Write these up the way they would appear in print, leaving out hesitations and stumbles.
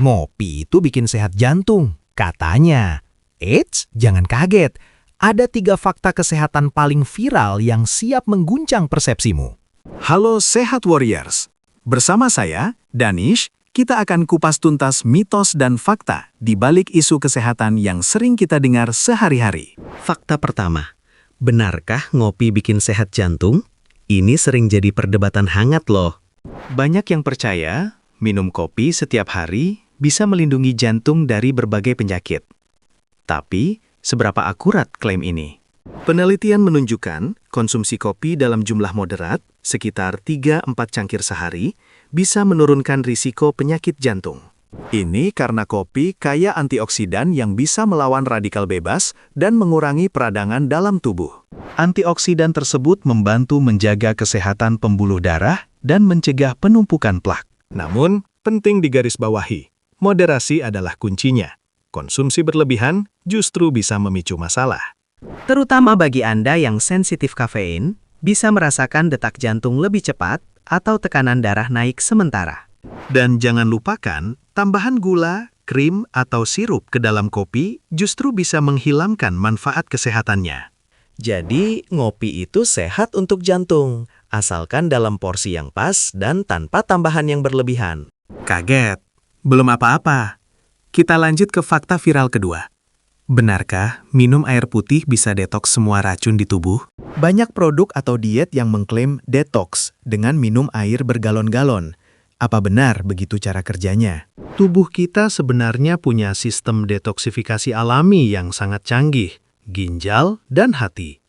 Ngopi itu bikin sehat jantung, katanya. Eits, jangan kaget. Ada 3 fakta kesehatan paling viral yang siap mengguncang persepsimu. Halo Sehat Warriors. Bersama saya, Danish, kita akan kupas tuntas mitos dan fakta di balik isu kesehatan yang sering kita dengar sehari-hari. Fakta pertama, benarkah ngopi bikin sehat jantung? Ini sering jadi perdebatan hangat loh. Banyak yang percaya minum kopi setiap hari bisa melindungi jantung dari berbagai penyakit. Tapi, seberapa akurat klaim ini? Penelitian menunjukkan konsumsi kopi dalam jumlah moderat, sekitar 3-4 cangkir sehari, bisa menurunkan risiko penyakit jantung. Ini karena kopi kaya antioksidan yang bisa melawan radikal bebas dan mengurangi peradangan dalam tubuh. Antioksidan tersebut membantu menjaga kesehatan pembuluh darah dan mencegah penumpukan plak. Namun, penting digarisbawahi, moderasi adalah kuncinya. Konsumsi berlebihan justru bisa memicu masalah. Terutama bagi Anda yang sensitif kafein, bisa merasakan detak jantung lebih cepat atau tekanan darah naik sementara. Dan jangan lupakan, tambahan gula, krim, atau sirup ke dalam kopi justru bisa menghilangkan manfaat kesehatannya. Jadi, ngopi itu sehat untuk jantung, asalkan dalam porsi yang pas dan tanpa tambahan yang berlebihan. Kaget? Belum apa-apa. Kita lanjut ke fakta viral kedua. Benarkah minum air putih bisa detoks semua racun di tubuh? Banyak produk atau diet yang mengklaim detox dengan minum air bergalon-galon. Apa benar begitu cara kerjanya? Tubuh kita sebenarnya punya sistem detoksifikasi alami yang sangat canggih, ginjal dan hati.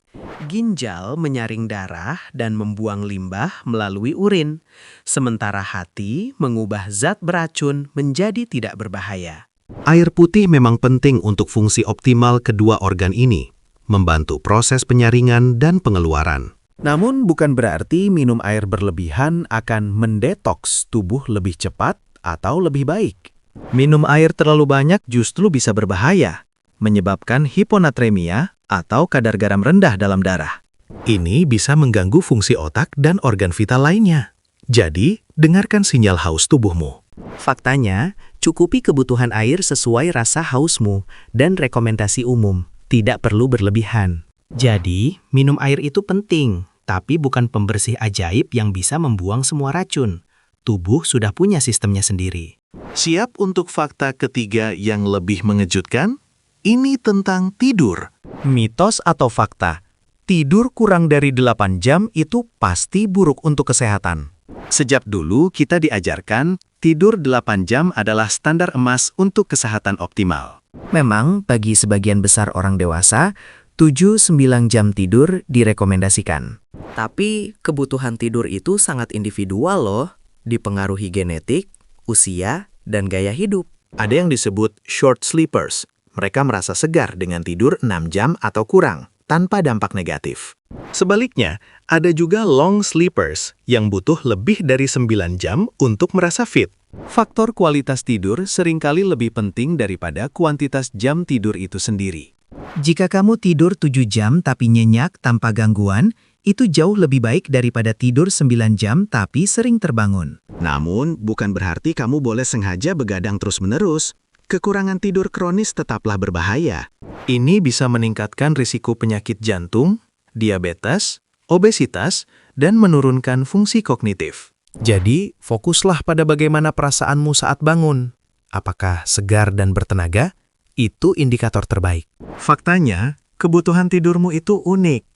Ginjal menyaring darah dan membuang limbah melalui urin, sementara hati mengubah zat beracun menjadi tidak berbahaya. Air putih memang penting untuk fungsi optimal kedua organ ini, membantu proses penyaringan dan pengeluaran. Namun bukan berarti minum air berlebihan akan mendetoks tubuh lebih cepat atau lebih baik. Minum air terlalu banyak justru bisa berbahaya, menyebabkan hiponatremia atau kadar garam rendah dalam darah. Ini bisa mengganggu fungsi otak dan organ vital lainnya. Jadi, dengarkan sinyal haus tubuhmu. Faktanya, cukupi kebutuhan air sesuai rasa hausmu dan rekomendasi umum, tidak perlu berlebihan. Jadi, minum air itu penting, tapi bukan pembersih ajaib yang bisa membuang semua racun. Tubuh sudah punya sistemnya sendiri. Siap untuk fakta ketiga yang lebih mengejutkan? Ini tentang tidur. Mitos atau fakta? Tidur kurang dari 8 jam itu pasti buruk untuk kesehatan. Sejak dulu kita diajarkan tidur 8 jam adalah standar emas untuk kesehatan optimal. Memang, bagi sebagian besar orang dewasa, 7-9 jam tidur direkomendasikan. Tapi, kebutuhan tidur itu sangat individual loh, dipengaruhi genetik, usia, dan gaya hidup. Ada yang disebut short sleepers. Mereka merasa segar dengan tidur 6 jam atau kurang, tanpa dampak negatif. Sebaliknya, ada juga long sleepers yang butuh lebih dari 9 jam untuk merasa fit. Faktor kualitas tidur seringkali lebih penting daripada kuantitas jam tidur itu sendiri. Jika kamu tidur 7 jam tapi nyenyak tanpa gangguan, itu jauh lebih baik daripada tidur 9 jam tapi sering terbangun. Namun, bukan berarti kamu boleh sengaja begadang terus-menerus. Kekurangan tidur kronis tetaplah berbahaya. Ini bisa meningkatkan risiko penyakit jantung, diabetes, obesitas, dan menurunkan fungsi kognitif. Jadi, fokuslah pada bagaimana perasaanmu saat bangun. Apakah segar dan bertenaga? Itu indikator terbaik. Faktanya, kebutuhan tidurmu itu unik.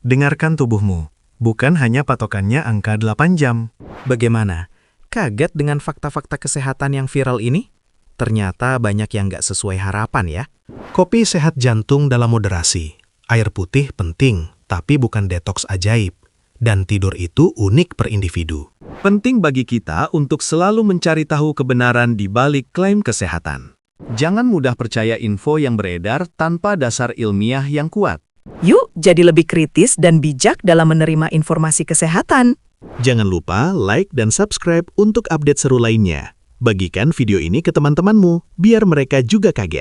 Dengarkan tubuhmu, bukan hanya patokannya angka 8 jam. Bagaimana? Kaget dengan fakta-fakta kesehatan yang viral ini? Ternyata banyak yang nggak sesuai harapan ya. Kopi sehat jantung dalam moderasi. Air putih penting, tapi bukan detoks ajaib. Dan tidur itu unik per individu. Penting bagi kita untuk selalu mencari tahu kebenaran di balik klaim kesehatan. Jangan mudah percaya info yang beredar tanpa dasar ilmiah yang kuat. Yuk, jadi lebih kritis dan bijak dalam menerima informasi kesehatan. Jangan lupa like dan subscribe untuk update seru lainnya. Bagikan video ini ke teman-temanmu, biar mereka juga kaget.